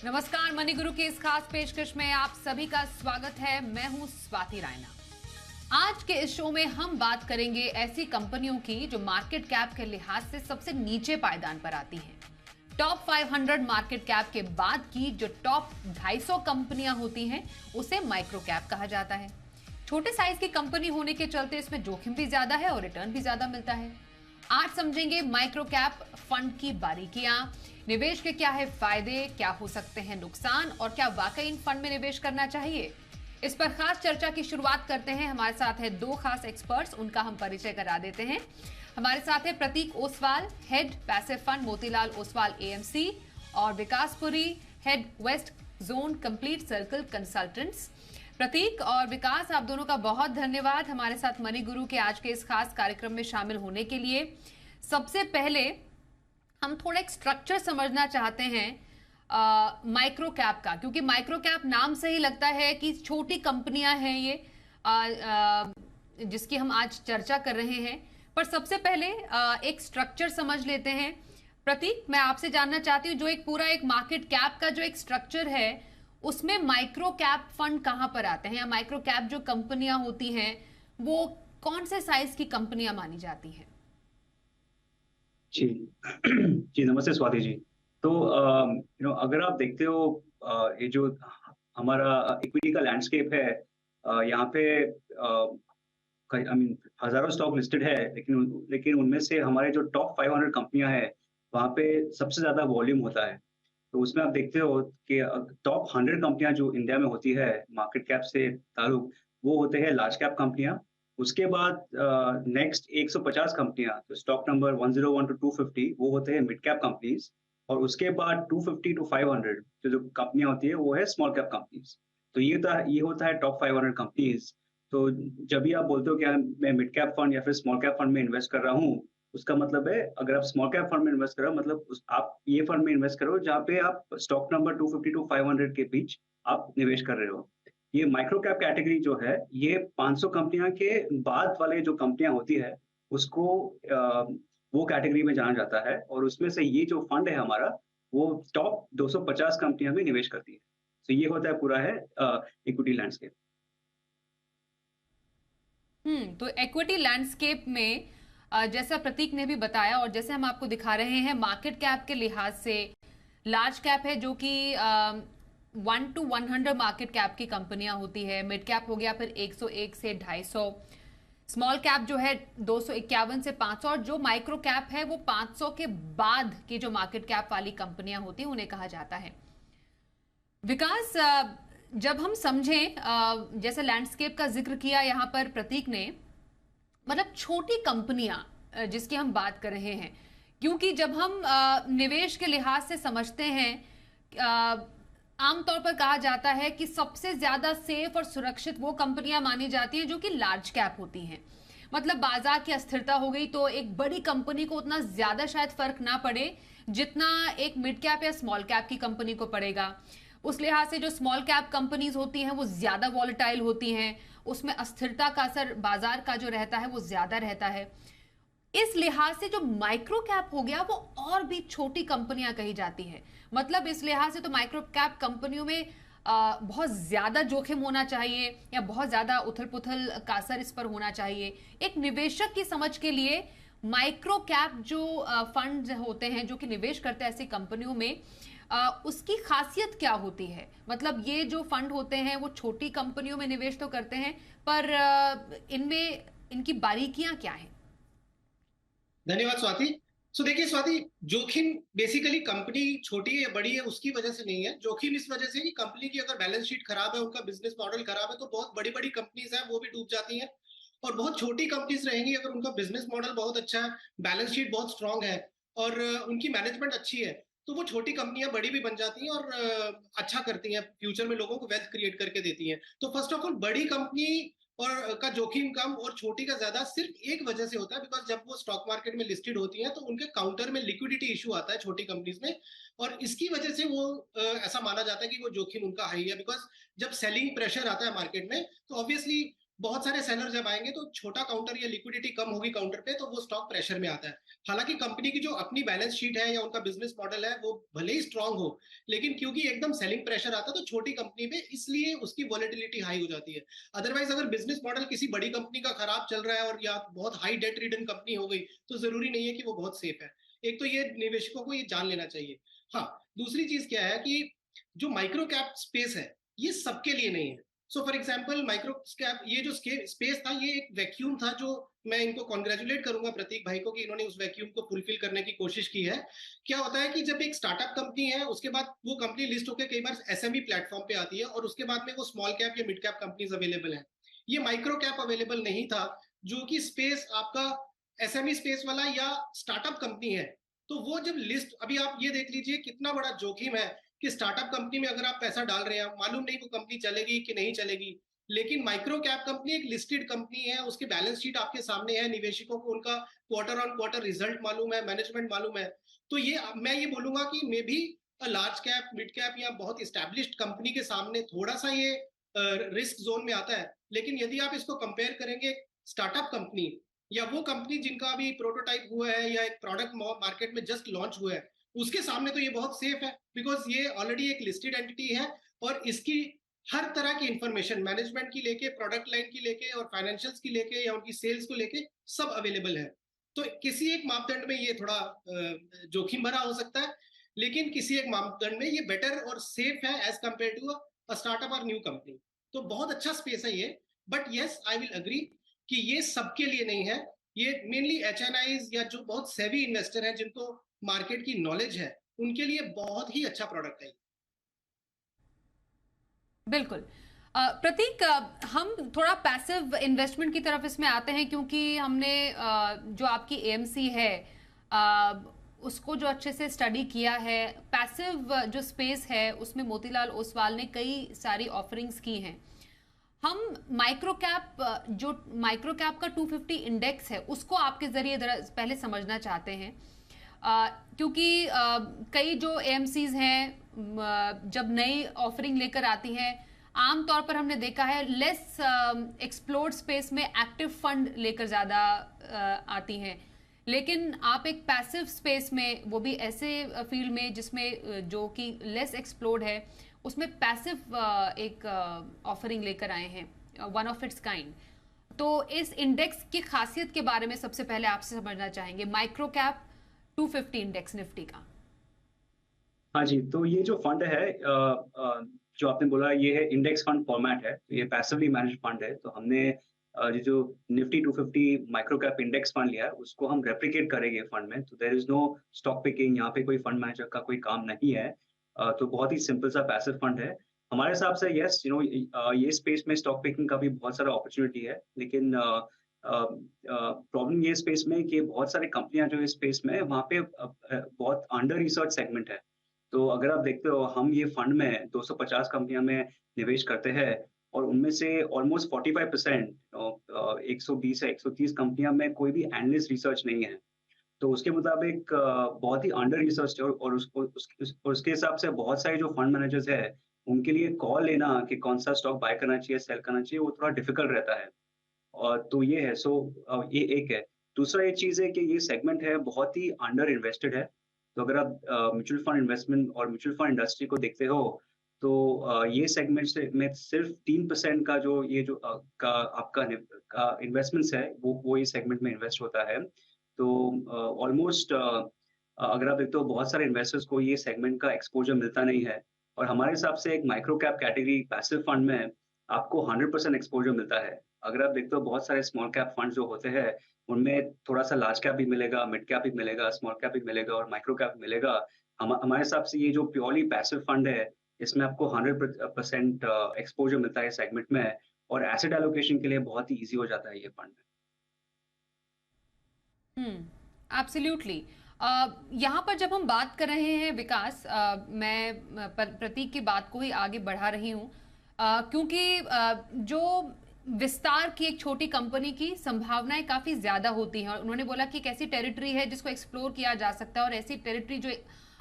नमस्कार, मनी गुरु की इस खास पेशकश में आप सभी का स्वागत है। मैं हूं स्वाति रायना। आज के इस शो में हम बात करेंगे ऐसी कंपनियों की जो मार्केट कैप के लिहाज से सबसे नीचे पायदान पर आती हैं। टॉप 500 मार्केट कैप के बाद की जो टॉप 250 कंपनियां होती हैं उसे माइक्रो कैप कहा जाता है। छोटे साइज की कंपनी होने के चलते इसमें जोखिम भी ज्यादा है और रिटर्न भी ज्यादा मिलता है। आज समझेंगे माइक्रो कैप फंड की बारीकियां, निवेश के क्या है फायदे, क्या हो सकते हैं नुकसान और क्या वाकई इन फंड में निवेश करना चाहिए। इस पर खास चर्चा की शुरुआत करते हैं। हमारे साथ है दो खास एक्सपर्ट्स, उनका हम परिचय करा देते हैं। हमारे साथ है Prateek Oswal, head passive fund Motilal Oswal AMC, और Vikas Puri, head west zone complete circle consultants. Prateek और विकास, आप दोनों का बहुत धन्यवाद हमारे साथ मनी गुरु के आज के इस खास कार्यक्रम में शामिल होने के लिए। सबसे पहले हम थोड़ा एक स्ट्रक्चर समझना चाहते हैं माइक्रो कैप का, क्योंकि माइक्रो कैप नाम से ही लगता है कि छोटी कंपनियां हैं ये, जिसकी हम आज चर्चा कर रहे हैं। पर सबसे पहले एक स्ट्रक्चर समझ लेते हैं। प्रतीक, मैं आपसे जानना चाहती हूँ, जो एक पूरा एक मार्केट कैप का जो एक स्ट्रक्चर है उसमें माइक्रो कैप फंड कहां पर आते हैं, या माइक्रो कैप जो कंपनियां होती हैं वो कौन से साइज की कंपनियां मानी जाती हैं? जी जी, नमस्ते स्वाति जी। तो अगर आप देखते हो ये जो हमारा इक्विटी का लैंडस्केप है, यहाँ पे आई मीन हजारों स्टॉक लिस्टेड है, लेकिन उनमें से हमारे जो टॉप 500 कंपनियां हैं वहाँ पे सबसे ज्यादा वॉल्यूम होता है। तो उसमें आप देखते हो कि टॉप 100 कंपनियां जो इंडिया में होती है मार्केट कैप से ताल्लुक, वो होते हैं लार्ज कैप कंपनियां। उसके बाद नेक्स्ट 150 कंपनियां, तो स्टॉक नंबर 101 टू 250, वो होते हैं मिड कैप कंपनीज। और उसके बाद 250 टू 500 जो कंपनियां होती है वो है स्मॉल कैप कंपनीज। तो ये होता है टॉप 500 कंपनीज। तो जब भी आप बोलते हो कि यार मैं मिड कैप फंड या फिर स्मॉल कैप फंड में इन्वेस्ट कर रहा हूँ, उसका मतलब है अगर आप स्मॉल कैप फंड में इन्वेस्ट कर रहे हो, मतलब आप ये फंड में इन्वेस्ट करो जहाँ पे आप स्टॉक नंबर 250 टू 500 के बीच आप निवेश कर रहे हो। ये माइक्रो कैप कैटेगरी जो है, ये 500 कंपनियां के बाद वाले जो कंपनियां होती है उसको वो कैटेगरी में जाना जाता है। और उसमें से ये जो फंड है हमारा, वो टॉप 250 कंपनियां में निवेश करती है। तो ये होता है पूरा है इक्विटी लैंडस्केप। तो इक्विटी लैंडस्केप में जैसा प्रतीक ने भी बताया और जैसे हम आपको दिखा रहे हैं, मार्केट कैप के लिहाज से लार्ज कैप है जो कि 1 टू 100 मार्केट कैप की कंपनियां होती है। मिड कैप हो गया फिर 101 से 250, स्मॉल कैप जो है 251 से 500, और जो माइक्रो कैप है वो 500 के बाद की जो मार्केट कैप वाली कंपनियां होती हैं उन्हें कहा जाता है। विकास, जब हम समझें, जैसे लैंडस्केप का जिक्र किया यहाँ पर प्रतीक ने, मतलब छोटी कंपनियां जिसकी हम बात कर रहे हैं, क्योंकि जब हम निवेश के लिहाज से समझते हैं, आमतौर पर कहा जाता है कि सबसे ज्यादा सेफ और सुरक्षित वो कंपनियां मानी जाती हैं जो कि लार्ज कैप होती हैं। मतलब बाजार की अस्थिरता हो गई तो एक बड़ी कंपनी को उतना ज्यादा शायद फर्क ना पड़े जितना एक मिड कैप या स्मॉल कैप की कंपनी को पड़ेगा। उस लिहाज से जो स्मॉल कैप कंपनीज होती हैं वो ज्यादा वॉलेटाइल होती हैं, उसमें अस्थिरता का असर बाजार का जो रहता है वो ज्यादा रहता है। इस लिहाज से जो माइक्रो कैप हो गया वो और भी छोटी कंपनियां कही जाती है। मतलब इस लिहाज से तो माइक्रो कैप कंपनियों में बहुत ज्यादा जोखिम होना चाहिए या बहुत ज्यादा उथल पुथल का असर इस पर होना चाहिए। एक निवेशक की समझ के लिए माइक्रो कैप जो फंड होते हैं जो कि निवेश करते हैं ऐसी कंपनियों में, उसकी खासियत क्या होती है? मतलब ये जो फंड होते हैं वो छोटी कंपनियों में निवेश तो करते हैं, पर इनमें इनकी बारीकियां क्या हैं? धन्यवाद स्वाति। देखिए स्वाति, जोखिम बेसिकली कंपनी छोटी है या बड़ी है उसकी वजह से नहीं है। जोखिम इस वजह से कि कंपनी की अगर बैलेंस शीट खराब है, उनका बिजनेस मॉडल खराब है, तो बहुत बड़ी बड़ी कंपनीज है वो भी डूब जाती हैं। और बहुत छोटी कंपनीज रहेंगी, अगर उनका बिजनेस मॉडल बहुत अच्छा है, बैलेंस शीट बहुत स्ट्रांग है और उनकी मैनेजमेंट अच्छी है, तो वो छोटी कंपनियां बड़ी भी बन जाती हैं और अच्छा करती हैं, फ्यूचर में लोगों को वेल्थ क्रिएट करके देती हैं। तो फर्स्ट ऑफ ऑल बड़ी कंपनी और का जोखिम कम और छोटी का ज्यादा सिर्फ एक वजह से होता है, बिकॉज जब वो स्टॉक मार्केट में लिस्टेड होती हैं तो उनके काउंटर में लिक्विडिटी इशू आता है छोटी कंपनीज में, और इसकी वजह से वो ऐसा माना जाता है कि वो जोखिम उनका हाई है। बिकॉज जब सेलिंग प्रेशर आता है मार्केट में तो ऑब्वियसली बहुत सारे सेलर जब आएंगे तो छोटा काउंटर या लिक्विडिटी कम होगी काउंटर पे, तो वो स्टॉक प्रेशर में आता है। हालांकि कंपनी की जो अपनी बैलेंस शीट है या उनका बिजनेस मॉडल है वो भले ही स्ट्रांग हो, लेकिन क्योंकि एकदम सेलिंग प्रेशर आता है तो छोटी कंपनी में इसलिए उसकी वॉलेटिलिटी हाई हो जाती है। अदरवाइज अगर बिजनेस मॉडल किसी बड़ी कंपनी का खराब चल रहा है और या बहुत हाई डेट रिटर्न कंपनी हो गई, तो जरूरी नहीं है कि वो बहुत सेफ है। एक तो ये निवेशकों को ये जान लेना चाहिए। हाँ, दूसरी चीज क्या है कि जो माइक्रो कैप स्पेस है ये सबके लिए नहीं है। So for example micro cap, ये जो स्पेस था ये एक वैक्यूम था, जो मैं इनको कॉन्ग्रेचुलेट करूंगा प्रतीक भाई को कि इन्होंने उस वैक्यूम को फुलफिल करने की कोशिश की है। क्या होता है कि जब एक स्टार्टअप कंपनी है उसके बाद वो कंपनी लिस्ट होकर कई बार एसएमई प्लेटफॉर्म पे आती है और उसके बाद में वो स्मॉल कैप या मिड कैप कंपनीज अवेलेबल है। ये माइक्रो कैप अवेलेबल नहीं था, जो कि स्पेस आपका एसएमई स्पेस वाला या स्टार्टअप कंपनी है। तो वो जब लिस्ट, अभी आप ये देख लीजिए कितना बड़ा जोखिम है कि स्टार्टअप कंपनी में अगर आप पैसा डाल रहे हैं, मालूम नहीं वो कंपनी चलेगी कि नहीं चलेगी। लेकिन माइक्रो कैप कंपनी एक लिस्टेड कंपनी है, उसके बैलेंस शीट आपके सामने है, निवेशकों को उनका क्वार्टर ऑन क्वार्टर रिजल्ट मालूम है, मैनेजमेंट मालूम है। तो ये मैं ये बोलूंगा कि may be large cap, mid cap या बहुत स्टैब्लिश्ड कंपनी के सामने थोड़ा सा ये रिस्क जोन में आता है। लेकिन यदि आप इसको कंपेयर करेंगे स्टार्टअप कंपनी या वो कंपनी जिनका अभी प्रोटोटाइप हुआ है या एक प्रोडक्ट मार्केट में जस्ट लॉन्च हुआ है, उसके सामने तो ये बहुत सेफ है, बिकॉज ये ऑलरेडी एक लिस्टेड एंटिटी है और इसकी हर तरह की इंफॉर्मेशन मैनेजमेंट की लेके, प्रोडक्ट लाइन की लेके और फाइनेंशियल्स की लेके या उनकी सेल्स को लेके सब अवेलेबल है। तो किसी एक मापदंड में ये थोड़ा जोखिम भरा हो सकता है, लेकिन किसी एक मापदंड में ये बेटर और सेफ है as compare to a startup और न्यू कंपनी। तो बहुत अच्छा स्पेस है ये। But yes, I will agree कि ये सबके लिए नहीं है। ये मेनली एचएनआईज या जो बहुत सेवी इन्वेस्टर हैं जिनको मार्केट की नॉलेज है, उनके लिए बहुत ही अच्छा प्रोडक्ट है। बिल्कुल। प्रतीक, हम थोड़ा पैसिव इन्वेस्टमेंट की तरफ इसमें आते हैं, क्योंकि हमने जो आपकी एएमसी है उसको जो अच्छे से स्टडी किया है। पैसिव जो स्पेस है उसमें मोतीलाल ओसवाल ने कई सारी ऑफरिंग्स की हैं। हम माइक्रो कैप का 250 इंडेक्स है उसको आपके जरिए पहले समझना चाहते हैं, क्योंकि कई जो एएमसीज हैं जब नई ऑफरिंग लेकर आती हैं, आमतौर पर हमने देखा है लेस एक्सप्लोर्ड स्पेस में एक्टिव फंड लेकर ज़्यादा आती हैं। लेकिन आप एक पैसिव स्पेस में, वो भी ऐसे फील्ड में जिसमें जो कि लेस एक्सप्लोर्ड है, उसमें पैसिव एक ऑफरिंग लेकर आए हैं, वन ऑफ इट्स काइंड। तो इस इंडेक्स की खासियत के बारे में सबसे पहले आपसे समझना चाहेंगे, माइक्रो कैप 250 इंडेक्स निफ्टी का। हाँ जी, तो ये जो फंड है जो आपने बोला, ये है इंडेक्स फंड फॉर्मेट है, ये पैसिवली मैनेज फंड है। तो हमने ये जो Nifty 250 micro cap index fund लिया है उसको हम रेप्लिकेट करेंगे फंड में। तो there is no stock picking, यहाँ पे कोई फंड मैनेजर का कोई काम नहीं है। तो बहुत ही सिंपल सा पैसिव फंड है हमारे हिसाब से। यस, ये स्पेस में स्टॉक पिकिंग का भी बहुत सारा अपॉर्चुनिटी है, लेकिन प्रॉब्लम ये स्पेस में कि बहुत सारी कंपनियां जो इस स्पेस में वहाँ पे बहुत अंडर रिसर्च सेगमेंट है। तो अगर आप देखते हो, हम ये फंड में 250 कंपनियां में निवेश करते हैं और उनमें से ऑलमोस्ट 45% 120 या 130 कंपनियां में कोई भी एनालिस्ट रिसर्च नहीं है। तो उसके मुताबिक बहुत ही अंडर रिसर्च है और उसके हिसाब से बहुत सारे जो फंड मैनेजर्स है उनके लिए कॉल लेना कि कौन सा स्टॉक बाय करना चाहिए, सेल करना चाहिए, वो थोड़ा डिफिकल्ट रहता है। और तो ये है, ये एक है। दूसरा ये चीज़ है कि ये सेगमेंट है बहुत ही अंडर इन्वेस्टेड है। तो अगर आप म्यूचुअल फंड इन्वेस्टमेंट और म्यूचुअल फंड इंडस्ट्री को देखते हो तो ये सेगमेंट से में सिर्फ 3% का जो का आपका इन्वेस्टमेंट्स है वो ये सेगमेंट में इन्वेस्ट होता है। तो ऑलमोस्ट अगर आप देखते हो बहुत सारे इन्वेस्टर्स को ये सेगमेंट का एक्सपोजर मिलता नहीं है। और हमारे हिसाब से एक micro cap category passive fund में आपको 100% एक्सपोजर मिलता है। अगर आप देखते हो बहुत सारे स्मॉल कैप फंड जो होते हैं उनमें थोड़ा सा लार्ज कैप भी मिलेगा, मिड कैप भी मिलेगा, स्मॉल कैप भी मिलेगा और माइक्रो कैप मिलेगा। हमारे हिसाब से ये जो प्योरली पैसिव फंड है इसमें आपको 100% एक्सपोजर मिलता है सेगमेंट में, और एसेट एलोकेशन के लिए बहुत ही ईजी हो जाता है ये फंड। एब्सोल्युटली। यहाँ पर जब हम बात कर रहे हैं विकास, मैं प्रतीक की बात को ही आगे बढ़ा रही हूँ, क्योंकि जो विस्तार की एक छोटी कंपनी की संभावनाएं काफी ज्यादा होती हैं, और उन्होंने बोला कि एक ऐसी टेरिटरी है जिसको एक्सप्लोर किया जा सकता है, और ऐसी टेरिटरी जो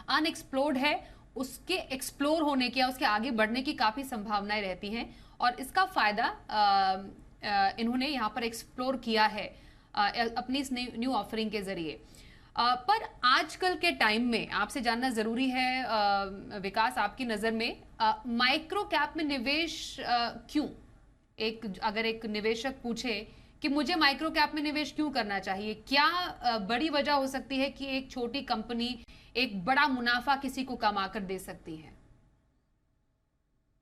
अनएक्सप्लोर्ड है उसके एक्सप्लोर होने की या उसके आगे बढ़ने की काफी संभावनाएं रहती हैं। और इसका फायदा इन्होंने यहाँ पर एक्सप्लोर किया है अपनी इस न्यू ऑफरिंग के जरिए। पर आजकल के टाइम में आपसे जानना जरूरी है विकास, आपकी नजर में माइक्रो कैप में निवेश क्यों? अगर एक निवेशक पूछे कि मुझे माइक्रो कैप में निवेश क्यों करना चाहिए, क्या बड़ी वजह हो सकती है कि एक छोटी कंपनी एक बड़ा मुनाफा किसी को कमा कर दे सकती है?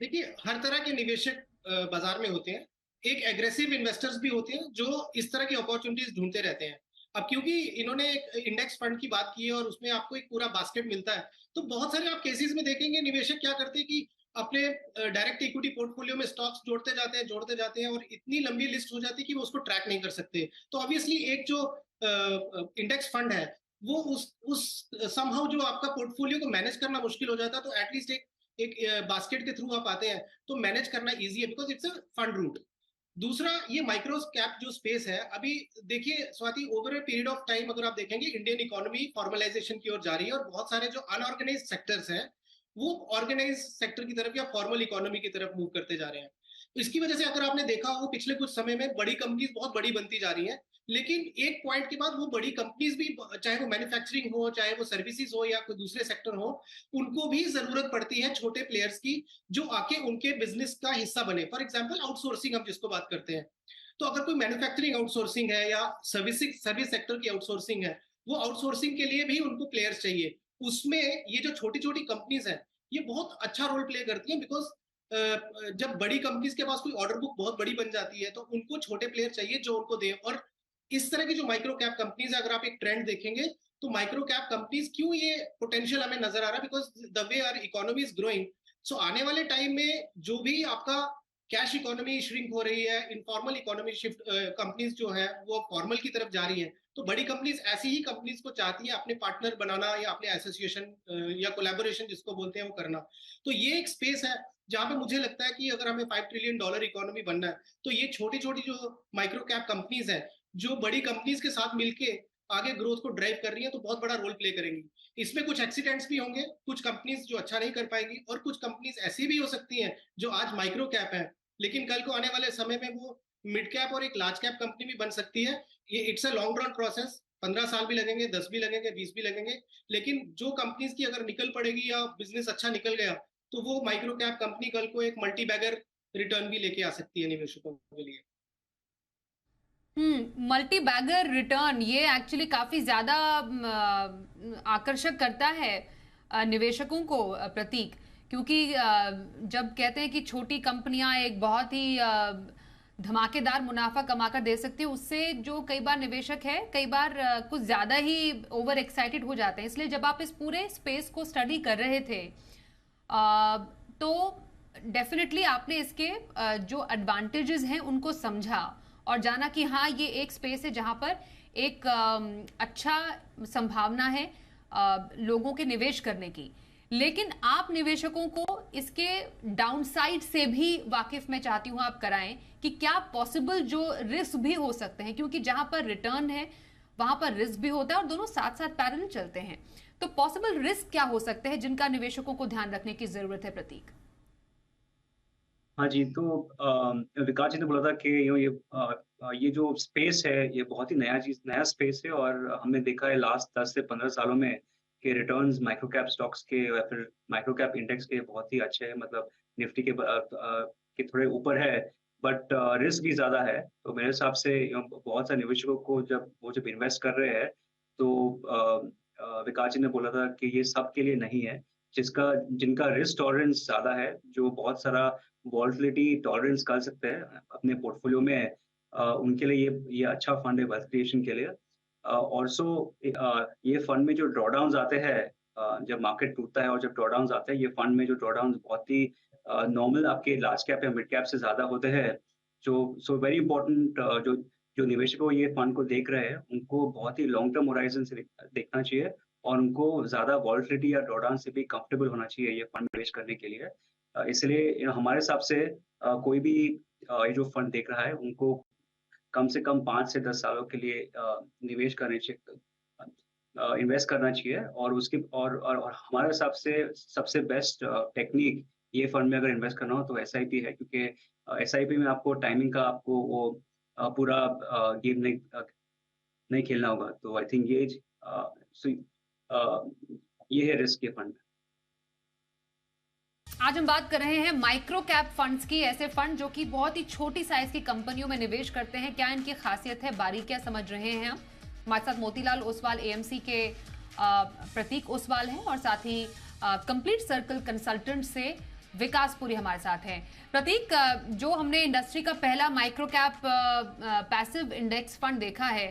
देखिए, हर तरह के निवेशक बाजार में होते हैं। एक एग्रेसिव इन्वेस्टर्स भी होते हैं जो इस तरह की अपॉर्चुनिटीज ढूंढते रहते हैं। अब क्योंकि इन्होंने एक इंडेक्स फंड की बात की है और उसमें आपको एक पूरा बास्केट मिलता है, तो बहुत सारे आप केसेस में देखेंगे निवेशक क्या करते हैं कि अपने डायरेक्ट इक्विटी पोर्टफोलियो में स्टॉक्स जोड़ते जाते हैं और इतनी लंबी लिस्ट हो जाती है कि वो उसको ट्रैक नहीं कर सकते। तो ऑब्वियसली एक जो इंडेक्स फंड है वो उस समहाउ जो आपका पोर्टफोलियो को मैनेज करना मुश्किल हो जाता है, तो एटलीस्ट एक बास्केट के थ्रू आप आते हैं तो मैनेज करना इजी है, because it's a fund route. दूसरा, ये माइक्रो कैप जो स्पेस है, अभी देखिए Swati, over a period of time अगर आप देखेंगे इंडियन इकोनॉमी फॉर्मलाइजेशन की ओर जा रही है और बहुत सारे जो अनऑर्गेनाइज सेक्टर्स हैं वो ऑर्गेनाइज सेक्टर की तरफ या फॉर्मल इकोनॉमी की तरफ मूव करते जा रहे हैं। तो इसकी वजह से अगर आपने देखा हो पिछले कुछ समय में बड़ी कंपनीज बहुत बड़ी बनती जा रही हैं, लेकिन एक पॉइंट के बाद वो बड़ी कंपनीज भी, चाहे वो मैन्युफैक्चरिंग हो, चाहे वो सर्विसेज हो या कोई दूसरे सेक्टर हो, उनको भी जरूरत पड़ती है छोटे प्लेयर्स की जो आके उनके बिजनेस का हिस्सा बने। फॉर एग्जाम्पल आउटसोर्सिंग हम जिसको बात करते हैं, तो अगर कोई मैन्युफैक्चरिंग आउटसोर्सिंग है या सर्विस सेक्टर की आउटसोर्सिंग है, वो आउटसोर्सिंग के लिए भी उनको प्लेयर्स चाहिए। उसमें ये जो छोटी छोटी कंपनीज हैं ये बहुत अच्छा रोल प्ले करती हैं, बिकॉज जब बड़ी कंपनीज के पास कोई ऑर्डर बुक बहुत बड़ी बन जाती है तो उनको छोटे प्लेयर चाहिए जो उनको दे। और इस तरह की जो माइक्रो कैप कंपनीज है, अगर आप एक ट्रेंड देखेंगे तो माइक्रो कैप कंपनीज क्यों ये पोटेंशियल हमें नजर आ रहा है, because the way our economy is growing. So आने वाले टाइम में जो भी आपका कैश इकोनॉमी श्रिंक हो रही है, इनफॉर्मल इकोनॉमी शिफ्ट, कंपनीज जो है वो फॉर्मल की तरफ जा रही है, तो बड़ी कंपनीज ऐसी ही कंपनीज को चाहती है अपने पार्टनर बनाना या अपने एसोसिएशन या कोलैबोरेशन जिसको बोलते हैं वो करना। तो ये एक स्पेस है जहां पे मुझे लगता है कि अगर हमें $5 ट्रिलियन इकोनॉमी बनना है तो ये छोटी छोटी जो माइक्रो कैप कंपनीज है जो बड़ी कंपनीज के साथ मिलके आगे ग्रोथ को ड्राइव कर रही है तो बहुत बड़ा रोल प्ले करेंगी। इसमें कुछ एक्सीडेंट्स भी होंगे, कुछ कंपनीज जो अच्छा नहीं कर पाएंगी और कुछ कंपनीज ऐसी भी हो सकती हैं जो आज माइक्रो कैप है लेकिन कल को आने वाले समय में वो मिड कैप और एक लार्ज कैप कंपनी भी बन सकती है। ये it's a long run process, 15 साल भी लगेंगे, 10 भी लगेंगे, 20 भी लगेंगे, लेकिन जो कंपनीज की अगर निकल पड़ेगी या बिजनेस अच्छा निकल गया तो वो माइक्रो कैप कंपनी कल को एक मल्टी बैगर रिटर्न भी लेके आ सकती है निवेशकों के लिए। मल्टी बैगर रिटर्न ये एक्चुअली काफी ज्यादा आकर्षक करता है निवेशकों को, प्रतीक, क्योंकि जब कहते हैं कि छोटी कंपनियां एक बहुत ही धमाकेदार मुनाफा कमाकर दे सकती है, उससे जो कई बार निवेशक है कई बार कुछ ज्यादा ही ओवर एक्साइटेड हो जाते हैं। इसलिए जब आप इस पूरे स्पेस को स्टडी कर रहे थे तो डेफिनेटली आपने इसके जो एडवांटेजेस हैं उनको समझा और जाना कि हाँ ये एक स्पेस है जहां पर एक अच्छा संभावना है लोगों के निवेश करने की। लेकिन आप निवेशकों को इसके डाउनसाइड से भी वाकिफ मैं चाहती हूं आप कराएं कि क्या पॉसिबल जो रिस्क भी हो सकते हैं, क्योंकि जहां पर रिटर्न है वहां पर रिस्क भी होता है और दोनों साथ साथ पैरेलल चलते हैं। तो पॉसिबल रिस्क क्या हो सकते हैं जिनका निवेशकों को ध्यान रखने की जरूरत है, प्रतीक? हाँ जी, तो विकास जी ने बोला था कि ये जो स्पेस है ये बहुत ही नया स्पेस है और हमने देखा है लास्ट 10 से 15 सालों में कि रिटर्न्स माइक्रो कैप स्टॉक्स के या फिर माइक्रो कैप इंडेक्स के बहुत ही अच्छे हैं, मतलब निफ्टी के थोड़े ऊपर है, बट रिस्क भी ज़्यादा है। तो मेरे हिसाब से बहुत सारे निवेशकों को जब इन्वेस्ट कर रहे हैं तो विकास जी ने बोला था कि ये सबके लिए नहीं है, जिनका रिस्क टॉलरेंस ज़्यादा है, जो बहुत सारा वॉलेटिलिटी टॉलरेंस कर सकते हैं अपने पोर्टफोलियो में, उनके लिए ये अच्छा फंड है वेल्थ क्रिएशन के लिए। ऑल्सो ये फंड में जो ड्रॉडाउन्स आते हैं, जब मार्केट टूटता है और जब ड्रॉडाउन्स आते हैं, ये फंड में जो ड्रॉडाउन्स बहुत ही नॉर्मल आपके लार्ज कैप या मिड कैप से ज़्यादा होते हैं। सो वेरी इंपॉर्टेंट, जो जो निवेशकों ये फंड को देख रहे हैं, उनको बहुत ही लॉन्ग टर्म होराइज़न से देखना चाहिए और उनको ज़्यादा वॉलेटिलिटी या ड्रॉडाउन से भी कंफर्टेबल होना चाहिए ये फंड निवेश करने के लिए। इसलिए हमारे हिसाब से कोई भी ये जो फंड देख रहा है उनको कम से कम 5 से 10 सालों के लिए निवेश करने चाहिए, इन्वेस्ट करना चाहिए और उसकी और हमारे हिसाब से सबसे बेस्ट टेक्नीक ये फंड में अगर इन्वेस्ट करना हो तो एसआईपी है, क्योंकि SIP में आपको टाइमिंग का आपको वो पूरा गेम नहीं खेलना होगा। तो आई थिंक ये है रिस्क के फंड। आज हम बात कर रहे हैं माइक्रो कैप फंड्स की, ऐसे फंड जो कि बहुत ही छोटी साइज की कंपनियों में निवेश करते हैं। क्या इनकी खासियत है, बारीकियां समझ रहे हैं हम। हमारे साथ मोतीलाल ओसवाल AMC के प्रतीक ओसवाल हैं और साथ ही कंप्लीट सर्कल कंसल्टेंट से विकास पुरी हमारे साथ हैं। प्रतीक, जो हमने इंडस्ट्री का पहला micro cap passive index fund देखा है,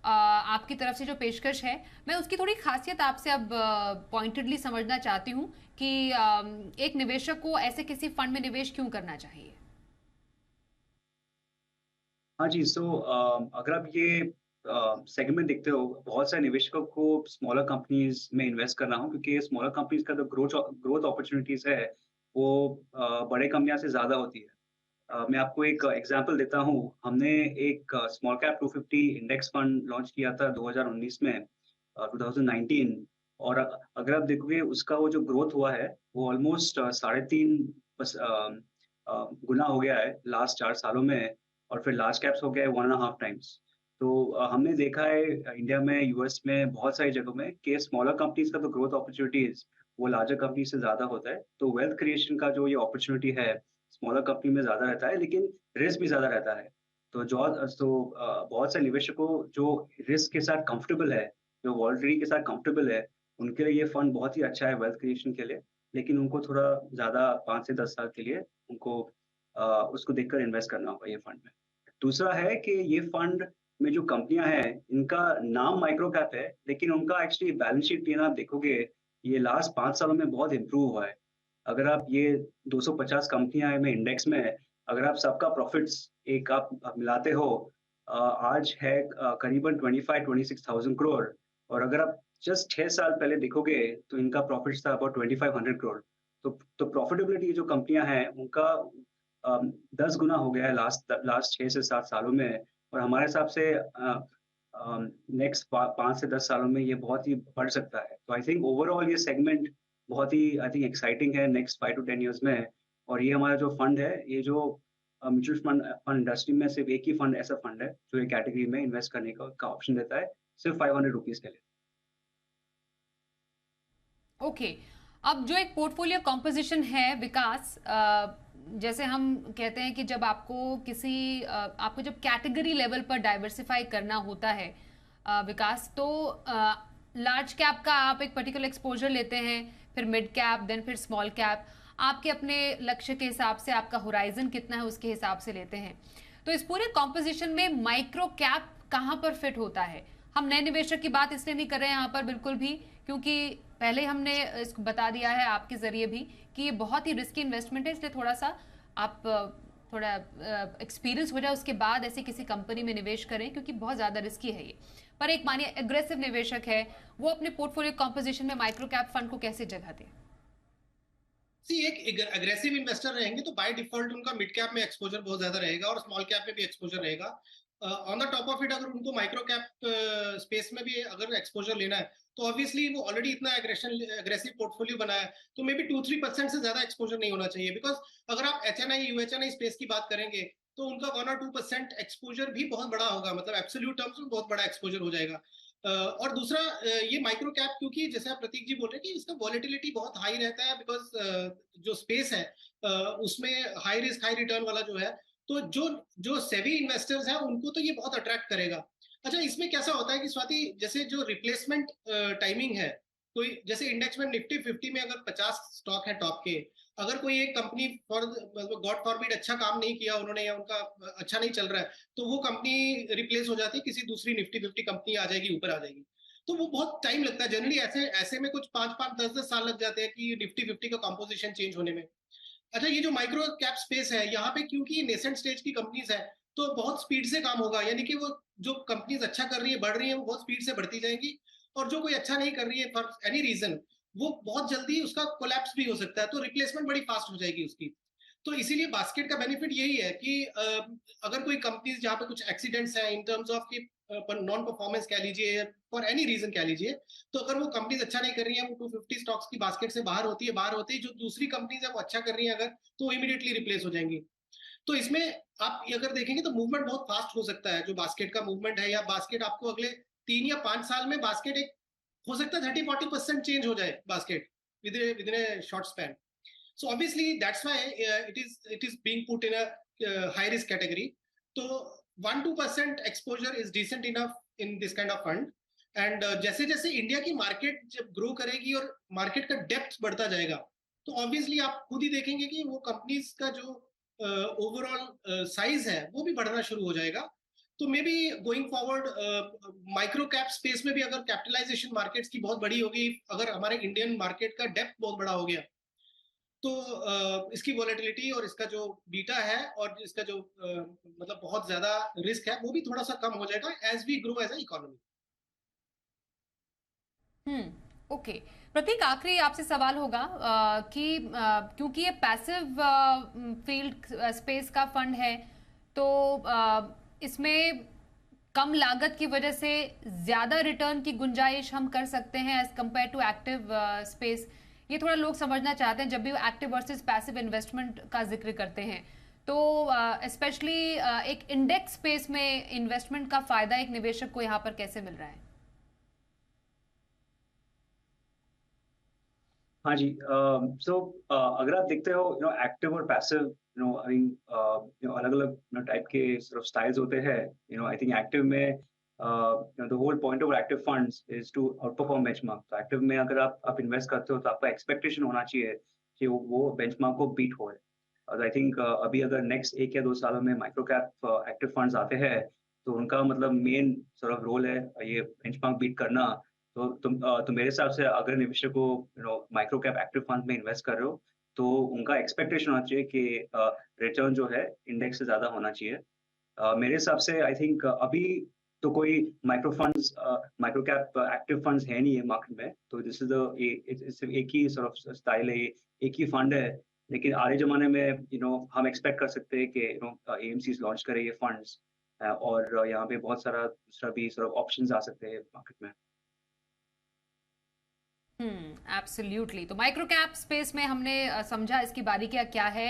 आपकी तरफ से जो पेशकश है, मैं उसकी थोड़ी खासियत आपसे अब पॉइंटेडली समझना चाहती हूँ कि एक निवेशक को ऐसे किसी फंड में निवेश क्यों करना चाहिए। हाँ जी, अगर आप ये सेगमेंट देखते हो, बहुत सारे निवेशकों को स्मॉलर कंपनीज में इन्वेस्ट करना हो, क्योंकि स्मॉलर कंपनीज का जो ग्रोथ अपॉर्चुनिटीज है वो बड़े कंपनियों से ज़्यादा होती है। मैं आपको एक एग्जांपल देता हूँ। हमने एक small cap 250 index fund launch किया था 2019 में, 2019। और अगर आप देखोगे उसका वो जो ग्रोथ हुआ है वो ऑलमोस्ट 3.5 गुना हो गया है लास्ट 4 सालों में। और फिर लार्ज कैप्स हो गया है 1.5 टाइम्स। तो हमने देखा है इंडिया में, यूएस में, बहुत सारी जगहों में कि स्मॉलर कंपनीज का तो ग्रोथ अपॉर्चुनिटीज वो लार्जर कंपनी से ज़्यादा होता है। तो वेल्थ क्रिएशन का जो ये अपॉर्चुनिटी है स्मॉलर कंपनी में ज़्यादा रहता है, लेकिन रिस्क भी ज़्यादा रहता है। बहुत से निवेशकों जो रिस्क के साथ कंफर्टेबल है, जो वॉलेटिलिटी के साथ कंफर्टेबल है, उनके लिए ये फंड बहुत ही अच्छा है वेल्थ क्रिएशन के लिए। लेकिन उनको थोड़ा ज़्यादा 5 से 10 साल के लिए उनको उसको देखकर इन्वेस्ट करना होगा ये फंड में। दूसरा है कि ये फंड में जो कंपनियाँ हैं, इनका नाम माइक्रो कैप है, लेकिन उनका एक्चुअली बैलेंस शीट भी आप देखोगे, ये लास्ट 5 सालों में बहुत इम्प्रूव हुआ है। अगर आप ये 250 कंपनियाँ में इंडेक्स में है, अगर आप सबका प्रॉफिट्स एक आप मिलाते हो, आज है करीबन 25-26,000 करोड़। और अगर आप जस्ट 6 साल पहले देखोगे, तो इनका प्रॉफिट्स था अबाउट 2500 करोड़। तो प्रॉफिटेबिलिटी जो कंपनियाँ हैं, उनका 10 गुना हो गया है लास्ट 6 से 7 सालों में। और हमारे हिसाब से नेक्स्ट 5 से 10 सालों में ये बहुत ही बढ़ सकता है। तो आई थिंक ओवरऑल ये सेगमेंट बहुत ही आई थिंक एक्साइटिंग है नेक्स्ट 5 टू 10 इयर्स में। और ये हमारा जो फंड है, ये जो म्यूचुअल फंड इंडस्ट्री में सिर्फ एक ही फंड ऐसा फंड है जो ये कैटेगरी में इन्वेस्ट करने का ऑप्शन देता है, सिर्फ 500 रुपीज़ के लिए। ओके, अब जो एक पोर्टफोलियो कॉम्पोजिशन है विकास, जैसे हम कहते हैं कि जब आपको जब कैटेगरी लेवल पर डाइवर्सिफाई करना होता है विकास, तो लार्ज कैप का आप एक पर्टिकुलर एक्सपोजर लेते हैं, फिर मिड कैप, देन फिर स्मॉल कैप। आपके अपने लक्ष्य के हिसाब से, आपका होराइजन कितना है उसके हिसाब से लेते हैं। तो इस पूरे कॉम्पोजिशन में माइक्रो कैप कहाँ पर फिट होता है? हम नए निवेशक की बात इसलिए नहीं कर रहे हैं यहाँ पर बिल्कुल भी, क्योंकि पहले हमने इसको बता दिया है आपके जरिए भी कि ये बहुत ही रिस्की इन्वेस्टमेंट है, इसलिए थोड़ा सा आप थोड़ा एक्सपीरियंस हो जाए उसके बाद ऐसी किसी कंपनी में निवेश करें, क्योंकि बहुत ज़्यादा रिस्की है ये। पर एक मानिए एग्रेसिव निवेशक है, वो अपने पोर्टफोलियो कॉम्पोजिशन में माइक्रो कैप फंड को कैसे जगह दे? एक अग्रेसिव इन्वेस्टर रहेंगे तो बाय डिफॉल्ट उनका मिड कैप में एक्सपोजर बहुत ज्यादा रहेगा और स्मॉल कैप में भी एक्सपोजर रहेगा। On the top of it, अगर उनको माइक्रो कैप स्पेस में भी अगर एक्सपोजर लेना है, तो ऑब्वियसली वो ऑलरेडी इतना एग्रेसिव पोर्टफोलियो बनाया है, तो मे बी 2-3% से ज्यादा एक्सपोजर नहीं होना चाहिए। बिकॉज अगर आप HNI UHNI स्पेस की बात करेंगे, तो उनका 1 और 2% एक्सपोजर भी बहुत बड़ा होगा, मतलब एब्सोल्यूट टर्म्स में बहुत बड़ा एक्सपोजर हो जाएगा। और दूसरा, ये माइक्रो कैप, क्योंकि जैसे आप प्रतीक जी बोल रहे हैं कि इसका वॉलेटिलिटी बहुत हाई रहता है, बिकॉज जो स्पेस है उसमें हाई रिस्क हाई रिटर्न वाला जो है, तो जो सेवी इन्वेस्टर्स हैं उनको तो ये बहुत अट्रैक्ट करेगा। अच्छा, इसमें कैसा होता है कि स्वाति, जैसे जो रिप्लेसमेंट टाइमिंग है, कोई जैसे इंडेक्स में निफ्टी 50 में अगर 50 स्टॉक है टॉप के, अगर कोई एक कंपनी गॉड फॉरबिड अच्छा काम नहीं किया उन्होंने, या उनका अच्छा नहीं चल रहा है, तो वो कंपनी रिप्लेस हो जाती है, किसी दूसरी निफ्टी 50 कंपनी आ जाएगी, ऊपर आ जाएगी। तो वो बहुत टाइम लगता है जनरली, ऐसे में कुछ 5-5 10-10 साल लग जाते हैं कि निफ्टी 50 का कंपोजिशन चेंज होने में। अच्छा, ये जो माइक्रो कैप स्पेस है, यहाँ पे क्योंकि नेसेंट स्टेज की कंपनीज है, तो बहुत स्पीड से काम होगा, यानी कि वो जो कंपनीज अच्छा कर रही है, बढ़ रही है, वो बहुत स्पीड से बढ़ती जाएंगी। और जो कोई अच्छा नहीं कर रही है फॉर एनी रीजन, वो बहुत जल्दी उसका कोलैप्स भी हो सकता है, तो रिप्लेसमेंट बड़ी फास्ट हो जाएगी उसकी। तो इसीलिए बास्केट का बेनिफिट यही है कि अगर कोई कंपनीज जहाँ पे कुछ एक्सीडेंट्स हैं इन टर्म्स ऑफ की नॉन परफॉर्मेंस कह लीजिए, फॉर एनी रीजन कह लीजिए, तो अगर वो कंपनीज अच्छा नहीं कर रही है, वो 250 स्टॉक्स की बास्केट से बाहर होती है, बाहर होते ही जो दूसरी कंपनीज है वो अच्छा कर रही है अगर, तो इमीडिएटली रिप्लेस हो जाएंगी। तो इसमें आप ये अगर देखेंगे तो मूवमेंट बहुत फास्ट हो सकता है, जो बास्केट का मूवमेंट है, या बास्केट आपको अगले 3 या 5 साल में बास्केट एक हो सकता है 30-40% चेंज हो जाए basket with in A short span. So obviously that's why it is being put in a high risk category. So 1-2% exposure is decent enough in this kind of fund. And जैसे जैसे India की market जब grow करेगी और market का depth बढ़ता जाएगा, तो ऑब्वियसली आप खुद ही देखेंगे कि वो कंपनीज का जो ओवरऑल साइज है वो भी बढ़ना शुरू हो जाएगा. तो may be going forward micro cap space में भी अगर कैपिटलाइजेशन मार्केट्स की बहुत बड़ी होगी, अगर हमारे इंडियन मार्केट का डेप्थ बहुत बड़ा हो गया, तो इसकी वॉलेटिलिटी और इसका जो बीटा है और इसका जो मतलब बहुत ज्यादा रिस्क है वो भी थोड़ा सा कम हो जाएगा as we grow as a economy. Okay Prateek, आखिरी आपसे सवाल होगा कि क्योंकि ये पैसिव फील्ड स्पेस का फंड है, तो इसमें कम लागत की वजह से ज्यादा रिटर्न की गुंजाइश हम कर सकते हैं as compare to active space. ये थोड़ा लोग समझना चाहते हैं जब भी वो एक्टिव वर्सेस पैसिव इन्वेस्टमेंट का जिक्र करते हैं. तो स्पेशली एक इंडेक्स स्पेस में इन्वेस्टमेंट का फायदा एक निवेशक को यहाँ पर कैसे मिल रहा है? हाँ जी. अगर आप देखते हो एक्टिव और पैसिव आई मीन अलग अलग टाइप के sort of स्टाइल्स होते हैं. आई थिंक एक्टिव में the whole point of active funds is to outperform benchmark. तो एक्टिव में अगर आप इन्वेस्ट करते हो तो आपका एक्सपेक्टेशन होना चाहिए कि वो बेंचमार्क को बीट हो. और आई थिंक अभी अगर नेक्स्ट 1 या 2 सालों में माइक्रो कैप एक्टिव फंड्स आते हैं तो उनका मतलब मेन sort of रोल है ये बेंचमार्क बीट करना. तो मेरे हिसाब से अगर निवेशक को माइक्रो कैप एक्टिव फंड में इन्वेस्ट कर रहे हो तो उनका एक्सपेक्टेशन होना चाहिए कि रिटर्न जो है इंडेक्स से ज्यादा होना चाहिए. मेरे हिसाब से आई थिंक अभी तो कोई माइक्रो कैप एक्टिव फंड्स है नहीं है मार्केट में. तो दिस इज एक ही sort of स्टाइल है, एक ही फंड है. लेकिन आगे जमाने में हम एक्सपेक्ट कर सकते हैं कि एएमसीज लॉन्च करे ये फंड्स, और यहाँ पे बहुत सारा दूसरा भी sort of ऑप्शंस आ सकते हैं मार्केट में. एब्सोल्युटली. तो माइक्रो कैप स्पेस में हमने समझा इसकी बारीकियां क्या है.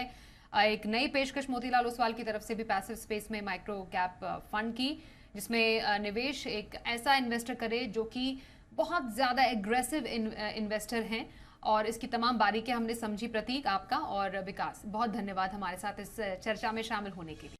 एक नई पेशकश मोतीलाल ओसवाल की तरफ से भी पैसिव स्पेस में माइक्रो कैप फंड की, जिसमें निवेश एक ऐसा इन्वेस्टर करे जो कि बहुत ज्यादा एग्रेसिव इन्वेस्टर हैं. और इसकी तमाम बारीकियां हमने समझी. प्रतीक, आपका और विकास बहुत धन्यवाद हमारे साथ इस चर्चा में शामिल होने के लिए.